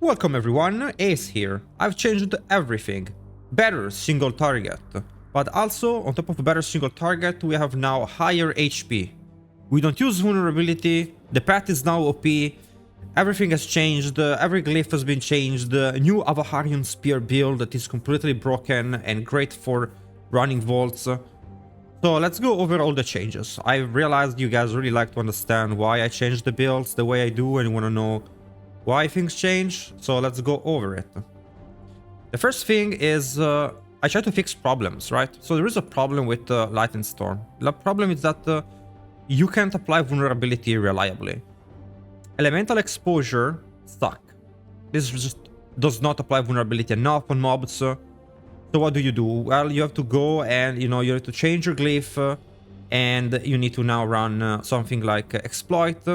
Welcome everyone, Ace here. I've changed everything. Better single target. But also, on top of a better single target, we have now higher HP. We don't use vulnerability, the path is now OP, everything has changed, every glyph has been changed, a new Avaron Spear build that is completely broken and great for running vaults. So let's go over all the changes. I realized you guys really like to understand why I changed the builds the way I do and you want to know why things change, so let's go over it. The first thing is I try to fix problems, right? So there is a problem with Lightning Storm. The problem is that you can't apply vulnerability reliably. Elemental exposure suck. This just does not apply vulnerability enough on mobs. So what do? Well, you have to go and you have to change your glyph and you need to now run something like exploit.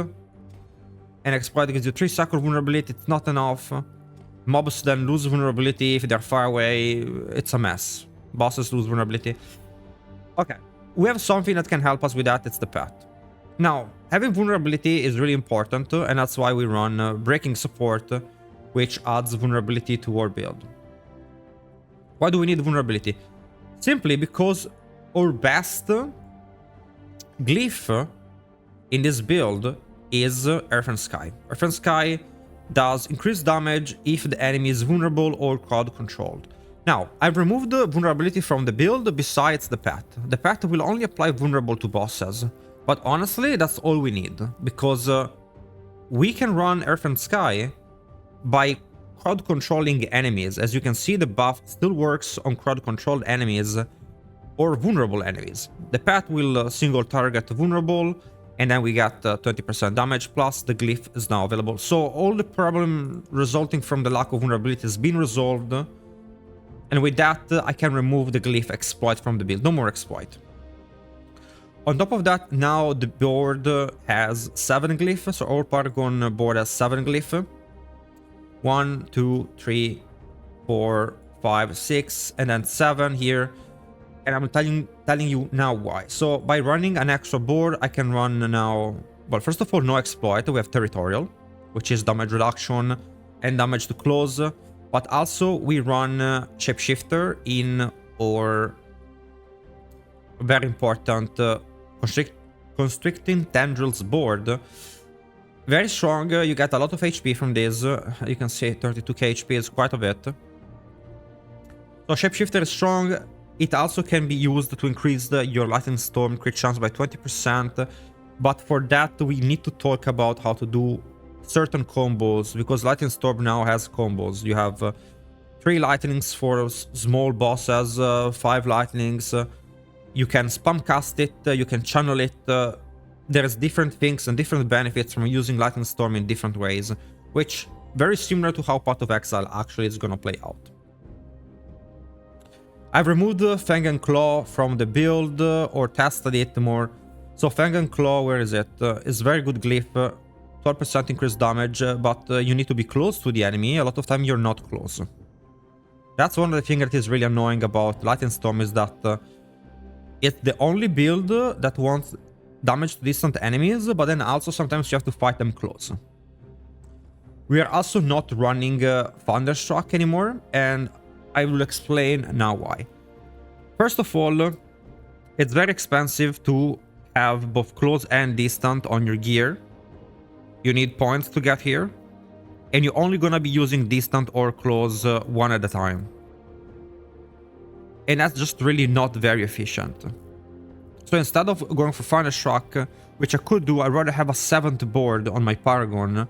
And exploit gives you 3-second vulnerability, it's not enough. Mobs then lose vulnerability if they're far away, it's a mess. Bosses lose vulnerability. Okay, we have something that can help us with that, it's the path. Now, having vulnerability is really important, and that's why we run breaking support, which adds vulnerability to our build. Why do we need vulnerability? Simply because our best glyph in this build is Earth and Sky. Earth and Sky does increased damage if the enemy is vulnerable or crowd controlled. Now, I've removed the vulnerability from the build besides the path. The path will only apply vulnerable to bosses, but honestly, that's all we need, because we can run Earth and Sky by crowd controlling enemies. As you can see, the buff still works on crowd controlled enemies or vulnerable enemies. The path will single target vulnerable, and then we got 20% damage, plus the glyph is now available. So all the problem resulting from the lack of vulnerability has been resolved. And with that, I can remove the glyph exploit from the build. No more exploit. On top of that, now the board has 7 glyphs. So our Paragon board has 7 glyphs. 1, 2, 3, 4, 5, 6, and then 7 here. And I'm telling you now why. So by running an extra board, I can run now, well, first of all, no exploit. We have territorial, which is damage reduction and damage to close. But also we run shapeshifter in our very important constricting tendrils board. Very strong. You get a lot of HP from this. You can see 32k HP is quite a bit. So shapeshifter is strong. It also can be used to increase your Lightning Storm crit chance by 20%, but for that we need to talk about how to do certain combos, because Lightning Storm now has combos. You have 3 lightnings for small bosses, 5 lightnings, you can spam cast it, you can channel it, there's different things and different benefits from using Lightning Storm in different ways, which very similar to how Path of Exile actually is gonna play out. I've removed Fang and Claw from the build or tested it more. So Fang and Claw, where is it? It's very good glyph, 12% increased damage, but you need to be close to the enemy. A lot of time you're not close. That's one of the things that is really annoying about Lightning Storm, is that it's the only build that wants damage to distant enemies, but then also sometimes you have to fight them close. We are also not running Thunderstruck anymore, and I will explain now why. First of all, it's very expensive to have both close and distant on your gear. You need points to get here, and you're only gonna be using distant or close one at a time. And that's just really not very efficient. So instead of going for Thunderstruck, which I could do, I'd rather have a 7th board on my Paragon.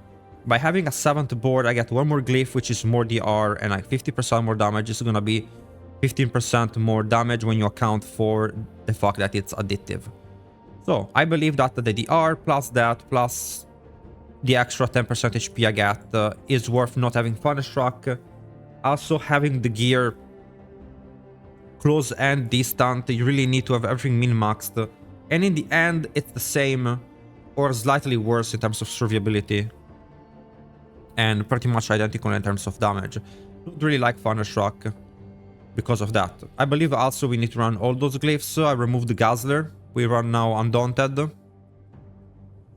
By having a 7th board, I get 1 more glyph, which is more DR, and like 50% more damage. It's gonna be 15% more damage when you account for the fact that it's additive. So I believe that the DR plus that, plus the extra 10% HP I get is worth not having Thunderstruck. Also, having the gear close and distant, you really need to have everything min-maxed. And in the end, it's the same or slightly worse in terms of survivability, and pretty much identical in terms of damage. Don't really like Thunderstruck because of that. I believe also we need to run all those glyphs. I removed the Guzzler. We run now Undaunted.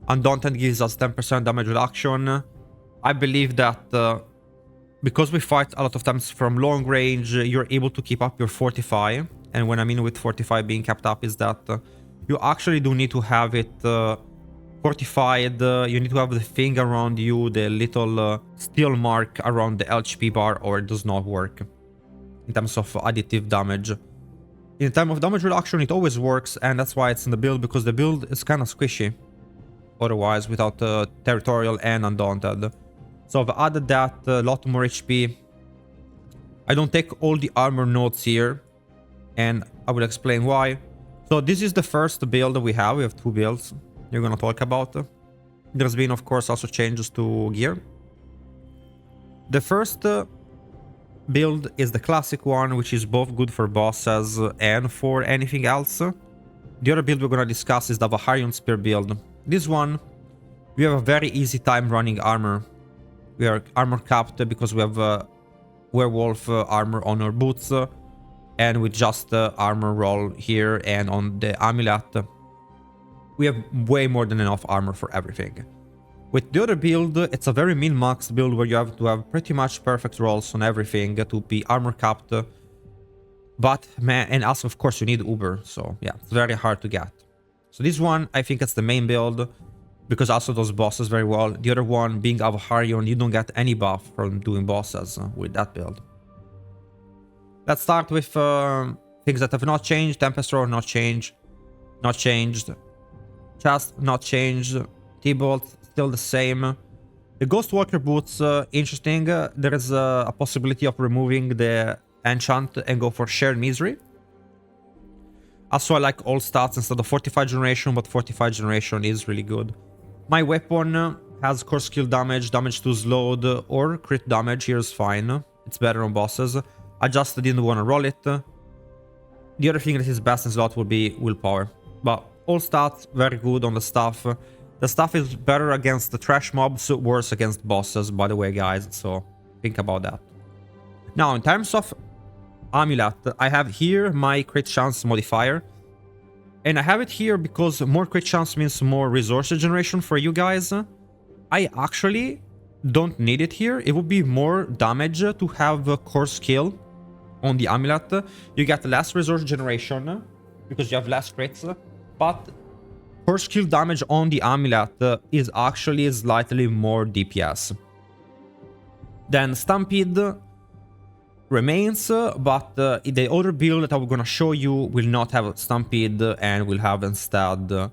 Undaunted gives us 10% damage reduction. I believe that because we fight a lot of times from long range, you're able to keep up your fortify. And what I mean with fortify being kept up is that you actually do need to have it fortified. You need to have the thing around you, the little steel mark around the HP bar, or it does not work in terms of additive damage. In terms of damage reduction, it always works, and that's why it's in the build, because the build is kind of squishy otherwise without territorial and undaunted. So I've added that, a lot more HP. I don't take all the armor nodes here, and I will explain why. So this is the first build we have. We have two builds we're gonna talk about. There's been, of course, also changes to gear. The first build is the classic one, which is both good for bosses and for anything else. The other build we're gonna discuss is the Avaron Spear build. This one, we have a very easy time running armor. We are armor capped because we have werewolf armor on our boots, and with just armor roll here and on the amulet, we have way more than enough armor for everything. With the other build, it's a very min-max build where you have to have pretty much perfect rolls on everything to be armor capped. But man, and also of course you need Uber, so yeah, it's very hard to get. So this one, I think it's the main build, because also does bosses very well. The other one, being Avaron, you don't get any buff from doing bosses with that build. Let's start with things that have not changed. Tempest Roar, not changed. Not changed. Chest, not changed. T-Bolt, still the same. The Ghostwalker boots, interesting. There is a possibility of removing the enchant and go for Shared Misery. Also, I like all stats instead of Fortified Generation, but Fortified Generation is really good. My weapon has core skill damage, damage to slowed, or crit damage. Here is fine. It's better on bosses. I just didn't want to roll it. The other thing that is best in slot will be willpower. But all stats very good on the stuff. The stuff is better against the trash mobs, worse against bosses, by the way, guys. So think about that. Now, in terms of amulet, I have here my crit chance modifier. And I have it here because more crit chance means more resource generation for you guys. I actually don't need it here. It would be more damage to have a core skill on the amulet. You get less resource generation because you have less crits, but core skill damage on the amulet is actually slightly more DPS. Then Stampede remains, but the other build that I'm gonna show you will not have Stampede and will have instead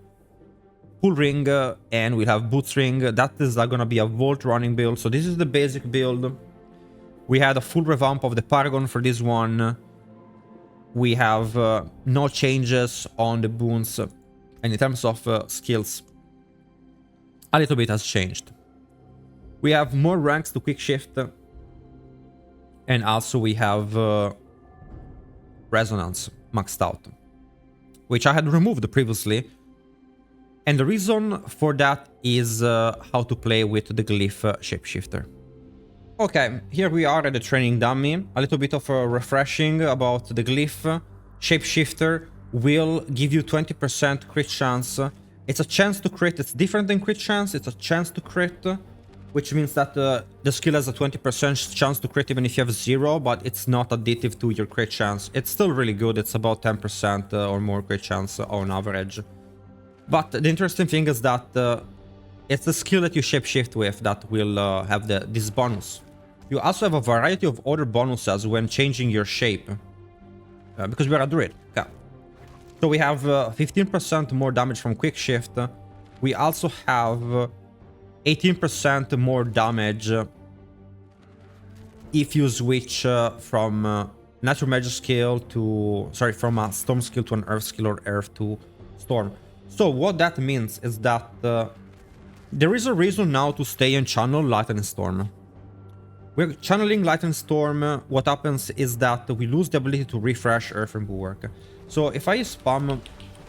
Pull Ring and we'll have Boots Ring. That is gonna be a Vault running build. So this is the basic build. We had a full revamp of the Paragon for this one. We have no changes on the boons, and in terms of skills, a little bit has changed. We have more ranks to quick shift, and also we have Resonance maxed out, which I had removed previously. And the reason for that is how to play with the Glyph Shapeshifter. Okay, here we are at the training dummy. A little bit of a refreshing about the Glyph Shapeshifter will give you 20% crit chance. It's a chance to crit. It's different than crit chance. It's a chance to crit, which means that the skill has a 20% chance to crit even if you have 0, but it's not additive to your crit chance. It's still really good. It's about 10% or more crit chance on average. But the interesting thing is that it's the skill that you shapeshift with that will have this bonus. You also have a variety of other bonuses when changing your shape, because we are a druid. Okay. So we have 15% more damage from quick shift. We also have 18% more damage if you switch from natural magic skill to, sorry, from a storm skill to an earth skill or earth to storm. So what that means is that there is a reason now to stay and channel Light and Storm. We're channeling Light and Storm. What happens is that we lose the ability to refresh Earth and Bulwark. So if I spam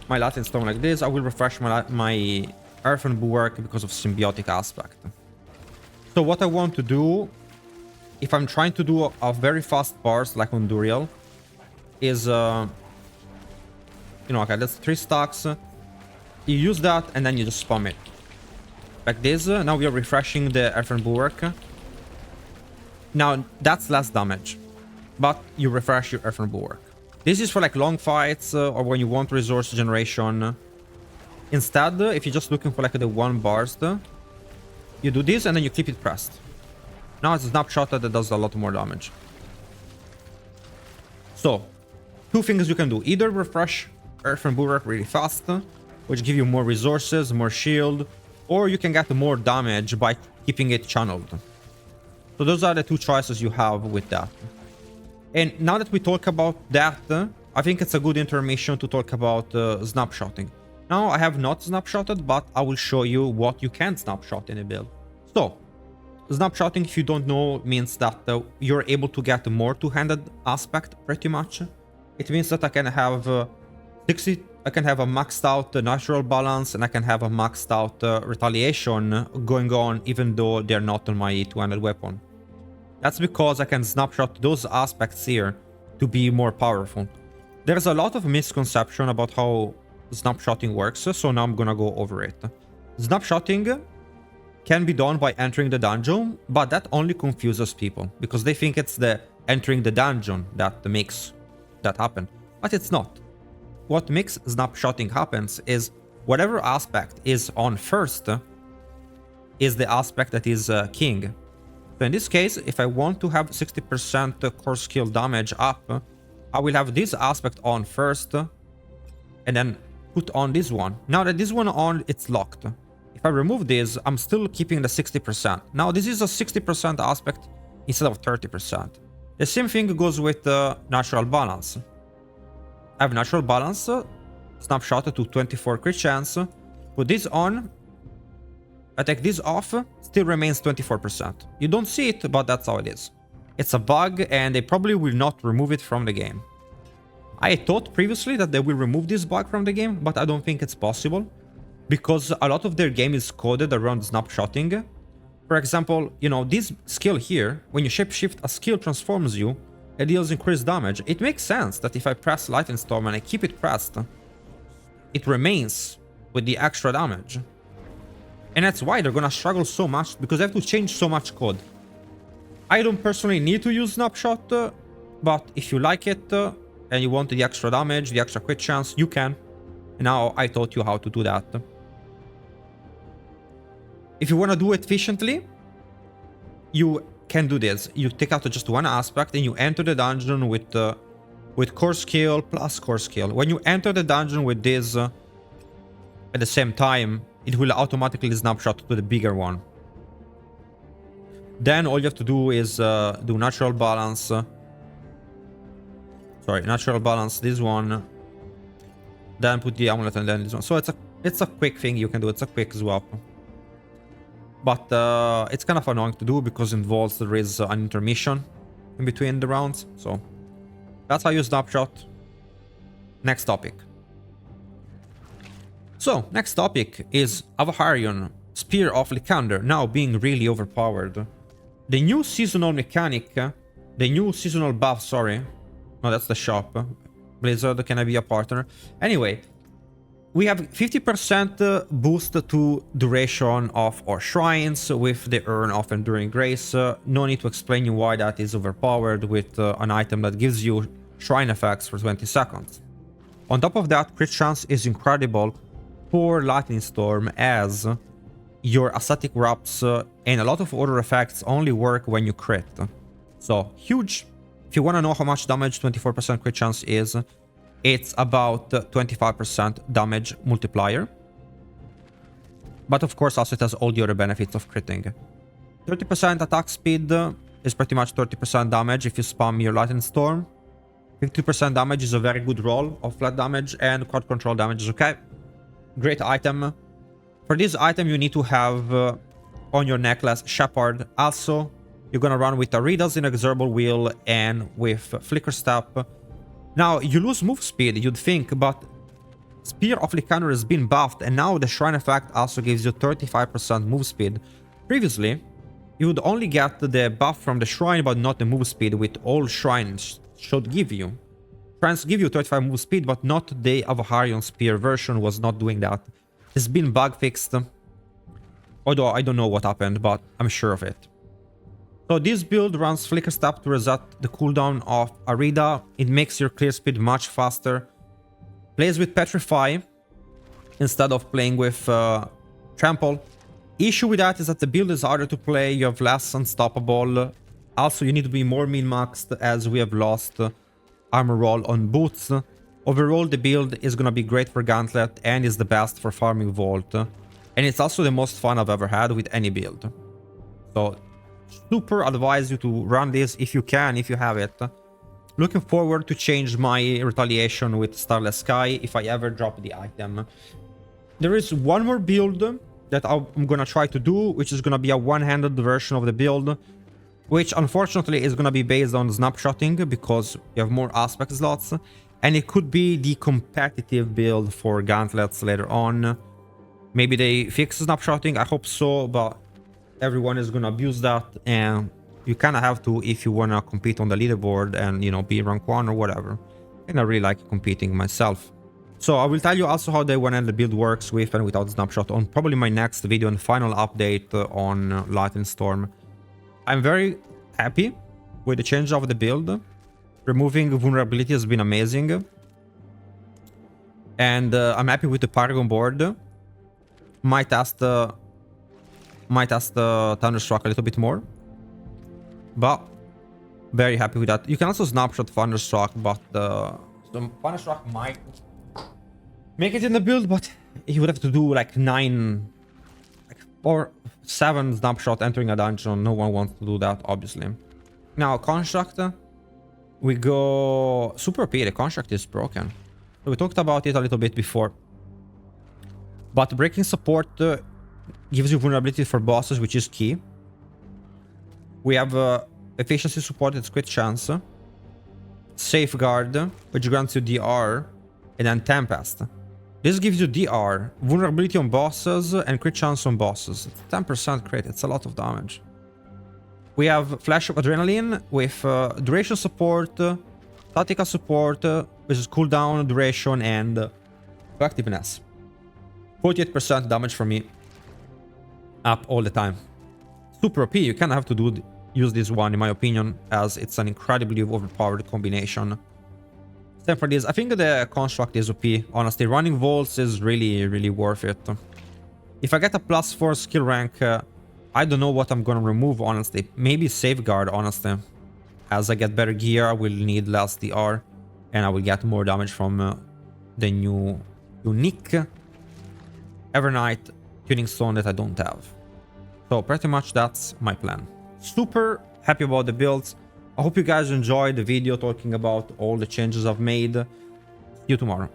my Light and Storm like this, I will refresh my Earth and Bulwark because of symbiotic aspect. So what I want to do, if I'm trying to do a very fast burst like on Duriel, is, you know, okay, that's 3 stacks. You use that and then you just spam it like this. Now we are refreshing the Earth and Bulwark. Now, that's less damage, but you refresh your Earthen Bulwark. This is for like long fights or when you want resource generation. Instead, if you're just looking for like the one burst, you do this and then you keep it pressed. Now it's a snapshot that does a lot more damage. So, two things you can do. Either refresh Earthen Bulwark really fast, which give you more resources, more shield, or you can get more damage by keeping it channeled. So those are the two choices you have with that. And now that we talk about that, I think it's a good intermission to talk about snapshotting. Now, I have not snapshotted, but I will show you what you can snapshot in a build. So, snapshotting, if you don't know, means that you're able to get a more two-handed aspect, pretty much. It means that I can have a maxed out natural balance, and I can have a maxed out retaliation going on, even though they're not on my two-handed weapon. That's because I can snapshot those aspects here to be more powerful. There's a lot of misconception about how snapshotting works, so now I'm gonna go over it. Snapshotting can be done by entering the dungeon, but that only confuses people because they think it's the entering the dungeon that makes that happen, but it's not. What makes snapshotting happens is whatever aspect is on first is the aspect that is king. So in this case, if I want to have 60% core skill damage up, I will have this aspect on first and then put on this one. Now that this one on, it's locked. If I remove this, I'm still keeping the 60%. Now this is a 60% aspect instead of 30%. The same thing goes with natural balance. I have natural balance, snapshot to 24 crit chance, put this on, I take this off, still remains 24%. You don't see it, but that's how it is. It's a bug and they probably will not remove it from the game. I thought previously that they will remove this bug from the game, but I don't think it's possible. Because a lot of their game is coded around snapshotting. For example, you know, this skill here, when you shapeshift, a skill transforms you and deals increased damage. It makes sense that if I press Lightning Storm and I keep it pressed, it remains with the extra damage. And that's why they're gonna struggle so much, because they have to change so much code. I don't personally need to use Snapshot, but if you like it and you want the extra damage, the extra crit chance, you can. And now I taught you how to do that. If you want to do it efficiently, you can do this. You take out just one aspect and you enter the dungeon with core skill plus core skill. When you enter the dungeon with this at the same time, it will automatically snapshot to the bigger one. Then all you have to do is do natural balance. Natural balance this one. Then put the amulet and then this one. So it's a quick thing you can do. It's a quick swap. But it's kind of annoying to do because there is an intermission in between the rounds. So that's how you snapshot. Next topic. So next topic is Avaron Spear of Lycander, now being really overpowered. The new seasonal mechanic, the new seasonal buff, sorry. No, that's the shop. Blizzard, can I be a partner? Anyway, we have 50% boost to duration of our shrines with the Urn of Enduring Grace. No need to explain you why that is overpowered with an item that gives you shrine effects for 20 seconds. On top of that, crit chance is incredible for Lightning Storm, as your Ascetic Wraps and a lot of other effects only work when you crit. So, huge. If you want to know how much damage 24% crit chance is, it's about 25% damage multiplier. But of course, also it has all the other benefits of critting. 30% attack speed is pretty much 30% damage if you spam your Lightning Storm. 50% damage is a very good roll of flat damage, and crowd control damage is okay. Great item. For this item, you need to have on your necklace Shepherd. Also, you're gonna run with Arida's Inexorable Wheel and with Flicker Step. Now, you lose move speed, you'd think, but Spear of Lycander has been buffed, and now the Shrine effect also gives you 35% move speed. Previously, you would only get the buff from the Shrine, but not the move speed, which all Shrines should give you. Shrines give you 35 move speed, but not the Avaron Spear version was not doing that. It's been bug fixed. Although I don't know what happened, but I'm sure of it. So this build runs Flicker Step to reset the cooldown of Arida. It makes your clear speed much faster. Plays with Petrify instead of playing with Trample. Issue with that is that the build is harder to play, you have less Unstoppable. Also, you need to be more min-maxed as we have lost armor roll on boots. Overall, the build is gonna be great for Gauntlet and is the best for farming Vault. And it's also the most fun I've ever had with any build. So, super advise you to run this if you can, if you have it. Looking forward to change my Retaliation with Starless Sky if I ever drop the item. There is one more build that I'm gonna try to do, which is gonna be a one-handed version of the build, which unfortunately is gonna be based on snapshotting because you have more aspect slots, and it could be the competitive build for gauntlets later on. Maybe they fix snapshotting, I hope so, but everyone is gonna abuse that, and you kind of have to if you wanna compete on the leaderboard and, you know, be rank 1 or whatever. And I really like competing myself. So I will tell you also how the one-handed build works with and without snapshot on probably my next video and final update on Lightning Storm. I'm very happy with the change of the build. Removing vulnerability has been amazing. And I'm happy with the Paragon board. Might test Thunderstruck a little bit more. But very happy with that. You can also snapshot Thunderstruck, but Thunderstruck might make it in the build, but you would have to do like 9 or 7 snapshot entering a dungeon. No one wants to do that, obviously. Now, Construct. We go super OP. The Construct is broken. We talked about it a little bit before. But breaking support gives you vulnerability for bosses, which is key. We have efficiency support, it's crit chance. Safeguard, which grants you DR. And then Tempest. This gives you DR, vulnerability on bosses, and crit chance on bosses. It's 10% crit, it's a lot of damage. We have Flash of Adrenaline with duration support, statica support, which is cooldown, duration, and effectiveness. 48% damage from me. Up all the time. Super OP, you kind of have to use this one, in my opinion, as it's an incredibly overpowered combination. Same for this. I think the Construct is OP, honestly. Running Vaults is really, really worth it. If I get a +4 skill rank, I don't know what I'm gonna remove, honestly. Maybe Safeguard, honestly. As I get better gear, I will need less DR, and I will get more damage from the new unique Evernight Tuning Stone that I don't have. So pretty much that's my plan. Super happy about the builds. I hope you guys enjoyed the video talking about all the changes I've made. See you tomorrow.